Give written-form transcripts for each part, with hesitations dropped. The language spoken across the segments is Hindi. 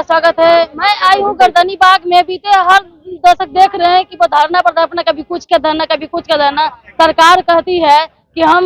आपका स्वागत है। मैं आई हूँ गर्दनी बाग में। बीते हर दशक देख रहे हैं कि वो धरना पर धरना, कभी कुछ का धरना, कभी कुछ का धरना। सरकार कहती है कि हम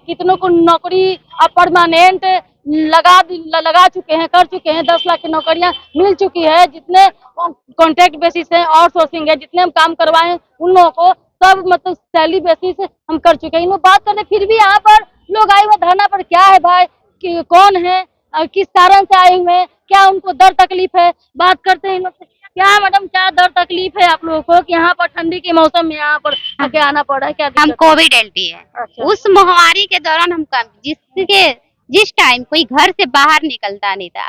कितनों को नौकरी अब परमानेंट लगा चुके हैं, कर चुके हैं। 10 लाख की नौकरियां मिल चुकी है। जितने कॉन्ट्रैक्ट बेसिस है, आउटसोर्सिंग है, जितने हम काम करवाए हैं उन लोगों को सब मतलब सैलरी बेसिस हम कर चुके हैं। इन बात करते फिर भी यहाँ पर लोग आए हुए धरना पर। क्या है भाई कि कौन है और किस कारण से आए हुए हैं, क्या उनको दर्द तकलीफ है, बात करते हैं इन लोग से। क्या मैडम, क्या दर्द तकलीफ है आप लोगों को कि यहाँ पर ठंडी के मौसम में यहाँ पर आके आना पड़ा है? क्या हम कोविड एलटी है। अच्छा। उस महामारी के दौरान हम जिस टाइम कोई घर से बाहर निकलता नहीं था,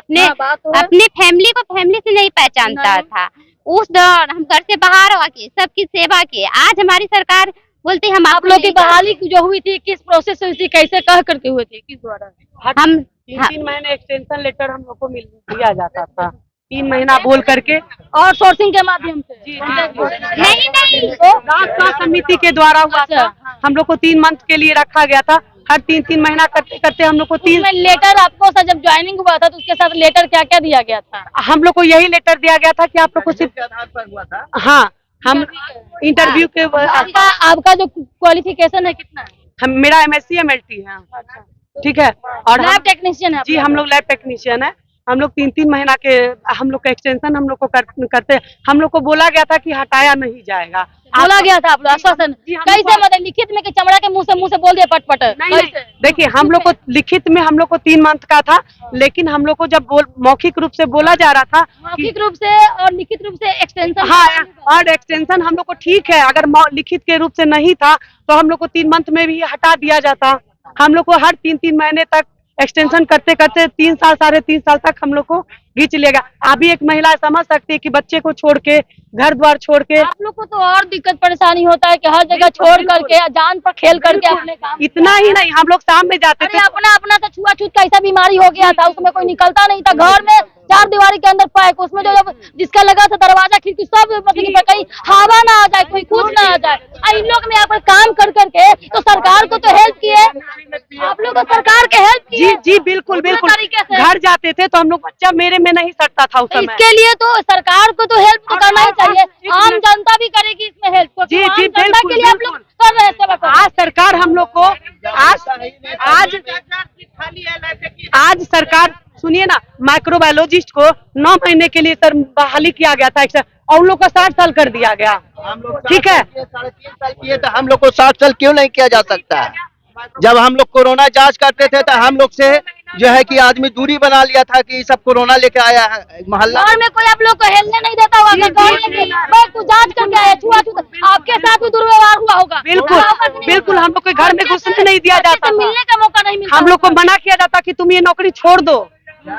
अपने फैमिली को फैमिली से नहीं पहचानता था, उस दौरान हम घर से बाहर आके सबकी सेवा किए। आज हमारी सरकार बोलती हम आप लोग की बहाली जो हुई थी किस प्रोसेस से हुई थी, कैसे कह करके हुई थी, किस द्वारा? हम 3 महीने एक्सटेंशन लेटर हम लोग को दिया जाता था, 3 महीना बोल करके, और सोर्सिंग के माध्यम से। नहीं राष्ट्र समिति के द्वारा हुआ था। हम लोग को 3 मंथ के लिए रखा गया था। हर 3 महीना करते करते हम लोग को 3 लेटर आपको सर जब ज्वाइनिंग हुआ था तो उसके साथ लेटर क्या क्या दिया गया था? हम लोग को यही लेटर दिया गया था कि आप लोग को सिर्फ आधार पर हुआ था। हाँ, हम इंटरव्यू के आपका जो क्वालिफिकेशन है कितना है? मेरा MSc MLT है। ठीक है। और लैब टेक्नीशियन है जी, हम लोग लैब टेक्नीशियन है। हम लोग 3 महीना के हम लोग का एक्सटेंशन हम लोग को करते। हम लोग को बोला गया था कि हटाया नहीं जाएगा। बोला गया था आप लोग आश्वासन कैसे, मतलब लिखित में कि चमड़ा के मुंह से बोल दिया पटपट? नहीं, देखिए हम लोग को लिखित में हम लोग को 3 मंथ का था, लेकिन हम लोग को जब मौखिक रूप से बोला जा रहा था, मौखिक रूप से और लिखित रूप से एक्सटेंशन। हाँ, और एक्सटेंशन हम लोग को ठीक है। अगर लिखित के रूप से नहीं था तो हम लोग को 3 मंथ में भी हटा दिया जाता। हम लोग को हर 3 महीने तक एक्सटेंशन करते करते 3 साल 3.5 साल तक हम लोग को खींच लेगा। अभी एक महिला समझ सकती है कि बच्चे को छोड़ के, घर द्वार छोड़ के। आप लोग को तो और दिक्कत परेशानी होता है कि हर जगह छोड़ करके, जान पर खेल करके अपने काम। इतना ही नहीं, हम लोग शाम में जाते थे। अपना तो छुआछूत का ऐसा बीमारी हो गया था, उसमें कोई निकलता नहीं था। घर में 4 दीवारी के अंदर पैक, उसमें जो जब जिसका लगा था दरवाजा खिड़की सब मतलब कहीं हवा ना आ जाए, कोई कुछ ना आ जाए। इन लोग ने यहाँ पर काम कर करके तो सरकार को तो हेल्प किए, आप लोग तो सरकार के हेल्प किए। जी बिल्कुल बिल्कुल। घर जाते थे तो हम लोग बच्चा मेरे में नहीं सटता था उस समय। इसके लिए तो सरकार को तो हेल्प तो करना ही चाहिए। आम जनता भी करेगी इसमें हेल्प। जी बिल्कुल। के लिए आप लोग कर रहे हैं। आज सरकार हम लोग को आज सरकार सुनिए ना, माइक्रोबायोलॉजिस्ट को 9 महीने के लिए सर बहाली किया गया था और उन लोग को 60 साल कर दिया गया। ठीक है, 3.5 साल किए तो हम लोग को 60 साल क्यों नहीं किया जा सकता है? जब हम लोग कोरोना जांच करते थे तो हम लोग से जो है कि आदमी दूरी बना लिया था कि सब कोरोना लेके आया है मोहल्ला में। कोई आप लोग को हिलने नहीं देता होगा, तू जांच करके आया, छुआछूत आपके साथ भी दुर्व्यवहार हुआ होगा। बिल्कुल बिल्कुल। हम लोग को घर में घुसने नहीं दिया जाता, मिलने का मौका नहीं मिलता। हम लोग को मना किया जाता कि तुम ये नौकरी छोड़ दो।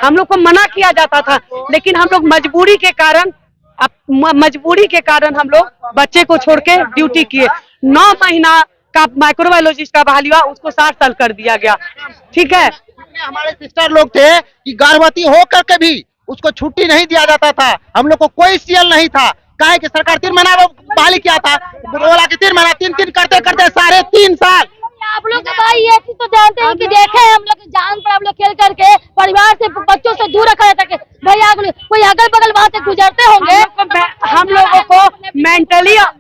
हम लोग को मना किया जाता था, लेकिन हम लोग मजबूरी के कारण हम लोग बच्चे को छोड़ के ड्यूटी किए। 9 महीना का माइक्रोबायोलॉजिस्ट का बहाली हुआ, उसको 60 साल कर दिया गया। ठीक है। हमारे सिस्टर लोग थे कि गर्भवती हो करके भी उसको छुट्टी नहीं दिया जाता था। हम लोग को कोई सीएल नहीं था। काहे कि सरकार 3 महीना बहाली किया था, बोला कि 3 महीना 3 करते करते 3.5 साल। आप लोग भाई ये चीज तो जानते हैं कि देखे हम लोग जान पर आप लोग खेल करके परिवार से, बच्चों से दूर रखा जाता है। भैया कोई अगल बगल वहाँ से गुजरते होंगे, हम लोगों को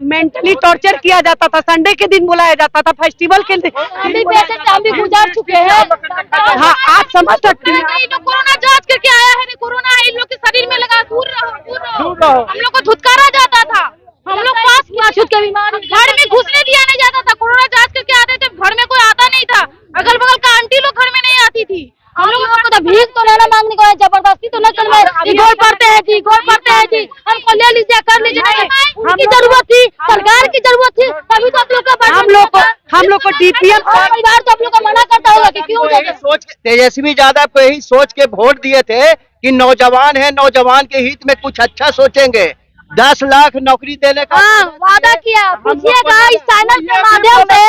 मेंटली टॉर्चर किया जाता था। संडे के दिन बुलाया जाता था, फेस्टिवल के दिन। हम भी गुजार चुके हैं। हाँ, आप समझ सकते हैं। कोरोना जांच करके आया है, कोरोना इन लोग के शरीर में लगा, दूर रहो। हम लोग को धुतकारा जाता था, हम लोग पास छुआछूत के बीमारी, घर में घुसने दिया नहीं जाता था। कोरोना जांच करके आते थे, घर में कोई आता नहीं था। अगल बगल का आंटी लोग घर में नहीं आती थी। हम लोग को तो भीख तो लेना मांगने को है, जबरदस्ती तो न करवाए। गोल पड़ते हैं जी, गोल पड़ते हैं जी, हमको ले लीजिए, कर लीजिए। उनकी जरूरत थी, सरकार की जरूरत थी, तभी तो आप लोग का हम लोग को DPM परिवार तो आप लोग का मना करता होगा कि क्यों। तेजस्वी यादव को यही सोच के वोट दिए थे कि नौजवान है, नौजवान के हित में कुछ अच्छा सोचेंगे। 10 लाख नौकरी देने का वादा किया। पूछिएगा इस चैनल के माध्यम से,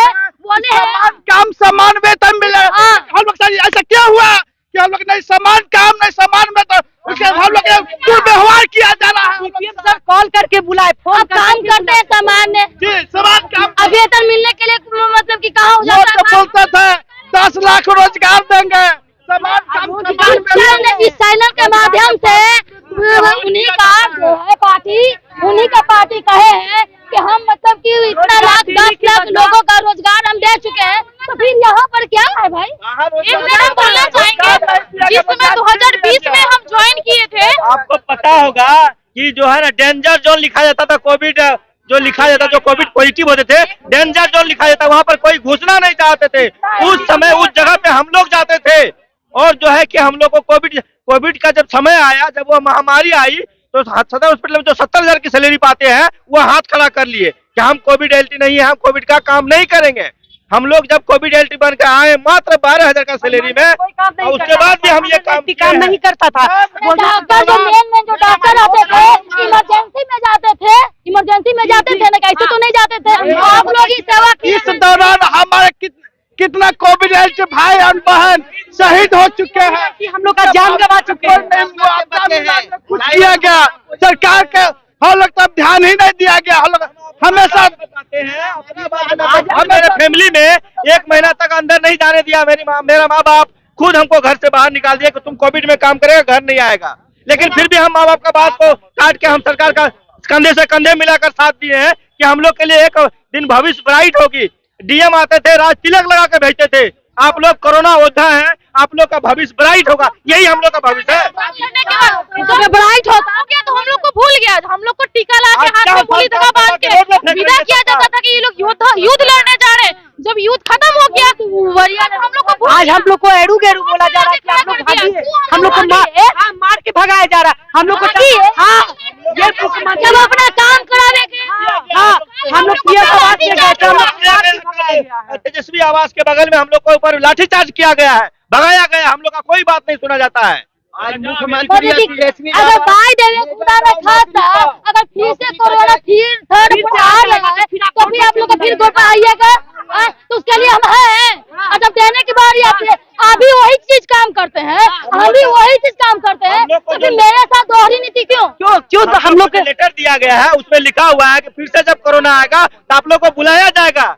बोले हैं कम समान वेतन मिले। हम लोग ऐसा क्या हुआ कि हम लोग नहीं समान काम, नहीं समान वेतन, उसके हम लोग दुर्व्यवहार किया जा रहा है। सर कॉल करके बुलाए, फोन काम करते हैं सामान्य जी, समान काम। वेतन मिलने के लिए मतलब कि कहाँ हो जाता है? 10 लाख रोजगार देंगे, समान काम। इस चैनल के माध्यम से उन्हीं का जो है पार्टी, उन्हीं का पार्टी कहे हैं कि हम मतलब कि इतना लाख 10 लाख लोगों का रोजगार हम दे चुके हैं, तो फिर यहाँ पर क्या है भाई? एक मिनट हम बोलना चाहेंगे, जिस समय 2020 में हम ज्वाइन किए थे, आपको पता होगा कि जो है ना डेंजर जोन लिखा जाता था, कोविड जो लिखा जाता, जो कोविड पॉजिटिव होते थे डेंजर जोन लिखा जाता, वहाँ पर कोई घुसना नहीं चाहते थे। उस समय उस जगह पे हम लोग जाते थे, और जो है कि हम लोग को कोविड का जब समय आया, जब वो महामारी आई, तो सदर हॉस्पिटल में जो 70,000 की सैलरी पाते हैं वो हाथ खड़ा कर लिए कि हम कोविड एलटी नहीं है, हम कोविड का काम नहीं करेंगे। हम लोग जब कोविड एलटी बन के आए मात्र 12,000 का सैलरी में, और उसके बाद भी हम ये काम नहीं करता था। डॉक्टर जो मेन जो डॉक्टर आते थे इमरजेंसी में जाते थे, इमरजेंसी में जाते थे ना, कैसे तो नहीं जाते थे। आप लोग ही सेवा इस दौरान हमारे कितना कोविड एलटी भाई और बहन शहीद हो चुके हैं, कि हम लोग का जान गंवा चुके हैं। कुछ किया गया सरकार के, हम लोग तब ध्यान ही नहीं दिया गया। हम लोग हमेशा मेरे फैमिली में 1 महीना तक अंदर नहीं जाने दिया। मेरा माँ बाप खुद हमको घर से बाहर निकाल दिया कि तुम कोविड में काम करेगा, घर नहीं आएगा। लेकिन फिर भी हम माँ बाप का बात को काट के हम सरकार का कंधे से कंधे मिलाकर साथ दिए हैं कि हम लोग के लिए एक दिन भविष्य ब्राइट होगी। डीएम आते थे, राज तिलक लगा के भेजते थे, आप लोग कोरोना योद्धा हैं, आप लोग का भविष्य ब्राइट होगा, यही हम लोग का भविष्य है। ब्राइट होता क्या तो हम लोग को भूल गया, हम लोग को टीका ला के हाथ में गोली दगा बांध के विदा किया जाता था कि ये लोग युद्ध लड़ने जा रहे हैं। जब युद्ध खत्म हो गया तो हम लोग को आज हम लोग को एड़ू गेरू बोला जा रहा है कि आप लोग भागिए, हम लोग को मार के भगाया जा रहा है। हम लोग को ये जब अपना काम कराने के हम लोग तेजस्वी आवास के बगल में हम लोग को ऊपर लाठीचार्ज किया गया है, भगाया गया, हम लोग का कोई बात नहीं सुना जाता है। आज मुख्यमंत्री अगर बाई देवे खुदा न खासा, अगर फिर से कोरोना फिर थर्ड बार लगा है, तो फिर आप लोग फिर गोटा आइएगा, तो उसके लिए हम हैं। और जब देने की बारी आती है, अभी वही चीज काम करते हैं, हम भी वही चीज काम करते हैं, तो फिर मेरे साथ दोहरी नीति क्यों? तो हम लोग को लेटर दिया गया है, उसमें लिखा हुआ है कि फिर से जब कोरोना आएगा तो आप लोग को बुलाया जाएगा।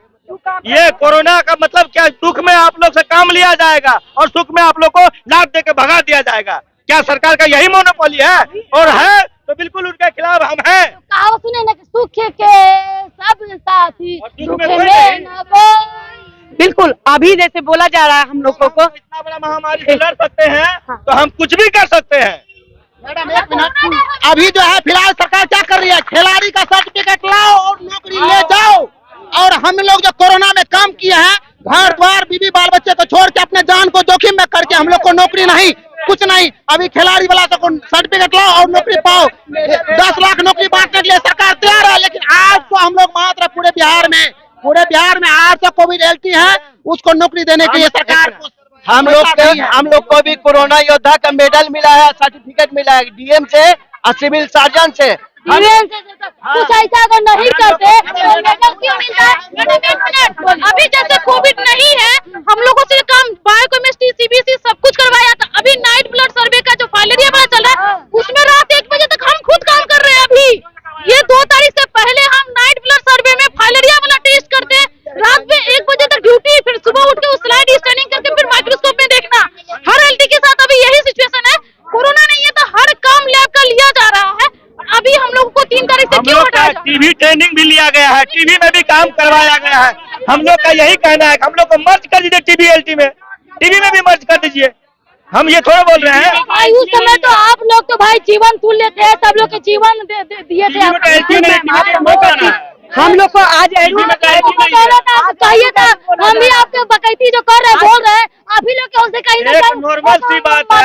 ये कोरोना का मतलब क्या, दुख में आप लोग से काम लिया जाएगा और सुख में आप लोग को लाभ दे के भगा दिया जाएगा। क्या सरकार का यही मोनोपोली है? और है तो बिल्कुल उनके खिलाफ हम हैं। कहावत सुने ना कि सुख के सब साथी, दुख में न कोई। बिल्कुल अभी जैसे बोला जा रहा है हम लोगों को, इतना बड़ा महामारी से लड़ सकते हैं तो हम कुछ भी कर सकते हैं। मैडम एक मिनट, अभी जो है फिलहाल सरकार क्या कर रही है, खिलाड़ी का सर्टिफिकेट लाओ और नौकरी ले जाओ। और हम लोग जो कोरोना में काम किए हैं, घर द्वार बीवी बाल बच्चे को छोड़ के अपने जान को जोखिम में करके हम लोग को नौकरी नहीं, कुछ नहीं। अभी खिलाड़ी वाला को सर्टिफिकेट लाओ और नौकरी पाओ। 10 लाख नौकरी बांटने के लिए सरकार तैयार है, लेकिन आज तो हम लोग मात्र पूरे बिहार में 800 कोविड एलटी है, उसको नौकरी देने के लिए सरकार हम लोग को भी कोरोना योद्धा का मेडल मिला है, सर्टिफिकेट मिला है डीएम से और सिविल सर्जन से। कुछ ऐसा अगर नहीं करते तो मेडल क्यों मिलता है? अभी जैसे कोविड नहीं है, हम लोगों से काम बायोकेमिस्ट्री सीबीसी सब कुछ करवाया था। अभी नाइट ब्लड सर्वे का जो फाइलेरिया वाला चल रहा है, उसमें रात 1 बजे तक हम खुद काम कर रहे हैं। अभी ये 2 तारीख से पहले हम नाइट ब्लड सर्वे में फाइलेरिया वाला टेस्ट करते हैं, रात में 1 बजे तक ड्यूटी, फिर सुबह उठ के उस स्लाइड स्कैनिंग करके फिर माइक्रोस्कोप में देखना। हर एलटी के साथ अभी यही सिचुएशन है। कोरोना नहीं है तो हर काम लैब का लिया जा रहा है। अभी हम लोग को 3 तारीख से क्यों हटाया? टीवी ट्रेनिंग भी लिया गया है, टीवी में भी काम करवाया गया है। हम लोग का यही कहना है कि हम लोग को मर्ज कर दीजिए, टीवी एलटी में, टीवी में भी मर्ज कर दीजिए। हम ये थोड़ा बोल रहे हैं भाई, उस समय तो आप लोग तो भाई जीवन तुल्य थे, सब लोग के जीवन दिए थे। हम लोग को आज चाहिए था, हम भी आपके बकैती जो कर रहे हैं, बोल रहे हैं, अभी लोग के उससे कहीं एक नॉर्मल सी बात है,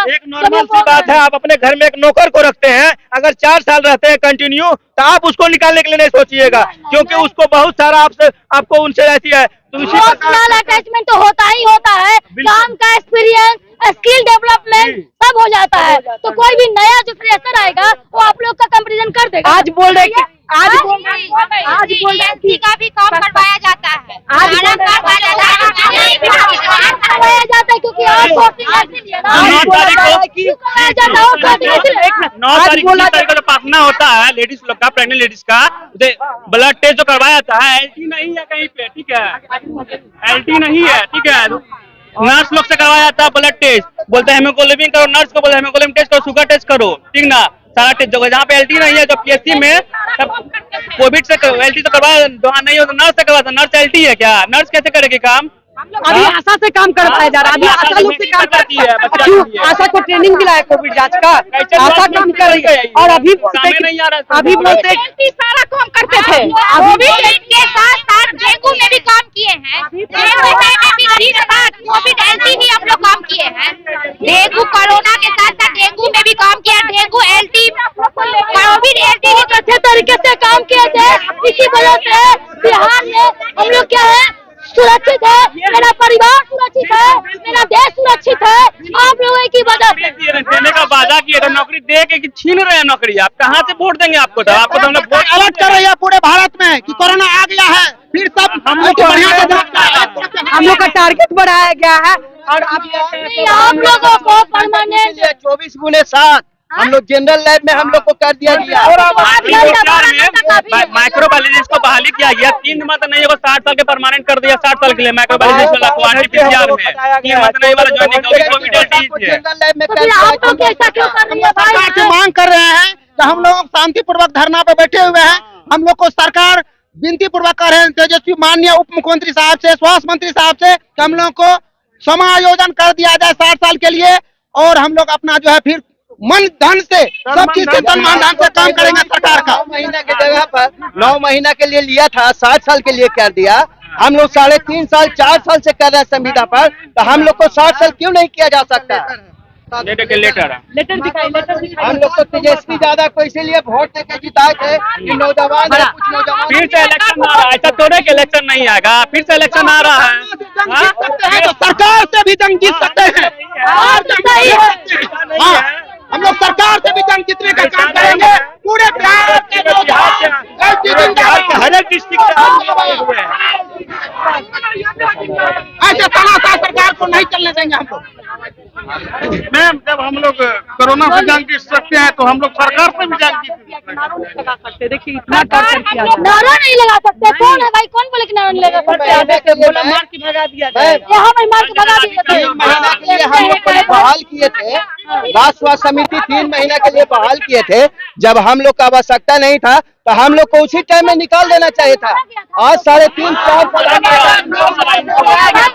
एक नॉर्मल सी बात है। आप अपने घर में एक नौकर को रखते हैं, अगर 4 साल रहते हैं कंटिन्यू, तो आप उसको निकालने के लिए नहीं सोचिएगा, क्योंकि उसको बहुत सारा आपको उनसे रहती है। तो इमोशनल अटैचमेंट तो होता ही होता है, काम का एक्सपीरियंस, स्किल डेवलपमेंट सब हो जाता है। तो कोई भी नया जो फ्रेशर आएगा वो आप लोग का कंपैरिजन कर देगा। आज बोल रहे कि का भी काम करवाया जाता है, करवाया जाता है क्योंकि आप 9 तारीख को पाखना होता है लेडीज लोग का, प्रेग्नेंट लेडीज का ब्लड टेस्ट जो करवाया जाता है, एलटी नहीं है कहीं पे, ठीक है, एलटी नहीं है, ठीक है, नर्स लोग से करवाया जाता है ब्लड टेस्ट। बोलते हैं हेमोग्लोबिन करो, नर्स को बोलते हैं हेमोग्लोबिन टेस्ट करो, शुगर टेस्ट करो, ठीक ना, सारा टेस्ट जहाँ पे एलटी नहीं है, जो पीएससी में सब कोविड से एलटी तो करवा, जहाँ नहीं हो तो नर्स से करवा, नर्स एलटी है क्या? नर्स कैसे करेगी काम? अभी आशा से काम करवाया जा रहा है, अभी आशा लोग से काम करती है। क्यों? आशा को ट्रेनिंग दिलाया कोविड जांच का, आशा काम कर रही है। और अभी बोलते सारा काम करते थे, कोविड के साथ साथ डेंगू में भी काम किए हैं, डेंगू में भी कोविड एलटी ही हम लोग काम किए हैं, डेंगू कोरोना के साथ साथ डेंगू में भी काम किया, डेंगू एलटी कोविड एलटी ही अच्छे तरीके से काम किए थे। इसी वजह से बिहार में हम लोग क्या है, सुरक्षित है, मेरा परिवार सुरक्षित है, मेरा देश सुरक्षित है, आप लोगों की वजह से। देने का वादा किया था, नौकरी दे के छीन रहे हैं नौकरी, आप कहाँ से वोट देंगे? आपको तो आपको तो हम लोग वोट अलर्ट कर रही है पूरे भारत में कि कोरोना आ गया है, फिर सब हम लोग का टारगेट बढ़ाया गया है। और आप लोगों को परमानेंट 24/7 हम लोग जनरल लैब में हम लोग को कर दिया गया। माइक्रोबायोलॉजिस्ट को बहाली किया गया, 3 मंथ नहीं होगा, 60 साल के परमानेंट कर दिया, 60 साल के लिए माइक्रोबायोलॉजिस्ट वाला को आरटीपीसीआर में 3 मंथ नहीं वाला ज्वाइनिंग कोविड है। जनरल लैब में आप लोग ऐसा क्यों कर रही है भाई? सरकार से मांग कर रहे हैं कि हम लोग शांतिपूर्वक धरना पे बैठे हुए हैं, हम लोग को सरकार विनती पूर्वक कर रहे हैं तेजस्वी माननीय उप मुख्यमंत्री साहब से, स्वास्थ्य मंत्री साहब से, कि हम लोग को समायोजन कर दिया जाए 60 साल के लिए, और हम लोग अपना जो है फिर मन धन से सब चीज से सम्मान धन से काम करेंगे। सरकार का 9 महीना के जगह पर 9 महीना के लिए लिया था, 60 साल के लिए कर दिया। हम लोग 3.5 साल 4 साल से कर रहे हैं संविदा पर, तो हम लोग को 60 साल क्यों नहीं किया जा सकता? लेटर हम लोग तो तेजस्वी ज्यादा को इसीलिए वोट देके जिताए थे कि नौजवान है, कुछ नौजवान फिर से इलेक्शन आ रहा है, ऐसा थोड़े कि इलेक्शन नहीं आएगा, फिर से इलेक्शन आ रहा है। तो सरकार से भी जंग जीत सकते हैं। हाँ, हम लोग सरकार से भी जंग जीतने का काम करेंगे। पूरे बिहार के हर एक डिस्ट्रिक्ट ऐसे तानाशाह सरकार को नहीं चलने देंगे हम लोग। मैम, जब हम लोग कोरोना से जंग जीत सकते हैं तो हम लोग सरकार से भी जंग जीत सकते। देखिए इतना कर किया नारा नहीं लगा सकते। कौन है भाई, कौन बोले कि नारा नहीं लगा सकते? बोला मार के भगा दिया जाए। यहाँ मैं मार के भगा दिए थे। 3 महीना के लिए हम लोग को बहाल किए थे, राष्ट्र स्वास्थ्य समिति 3 महीना के लिए बहाल किए थे। जब हम लोग का आवश्यकता नहीं था तो हम लोग को उसी टाइम में निकाल देना चाहिए था। आज 3.5 4 साल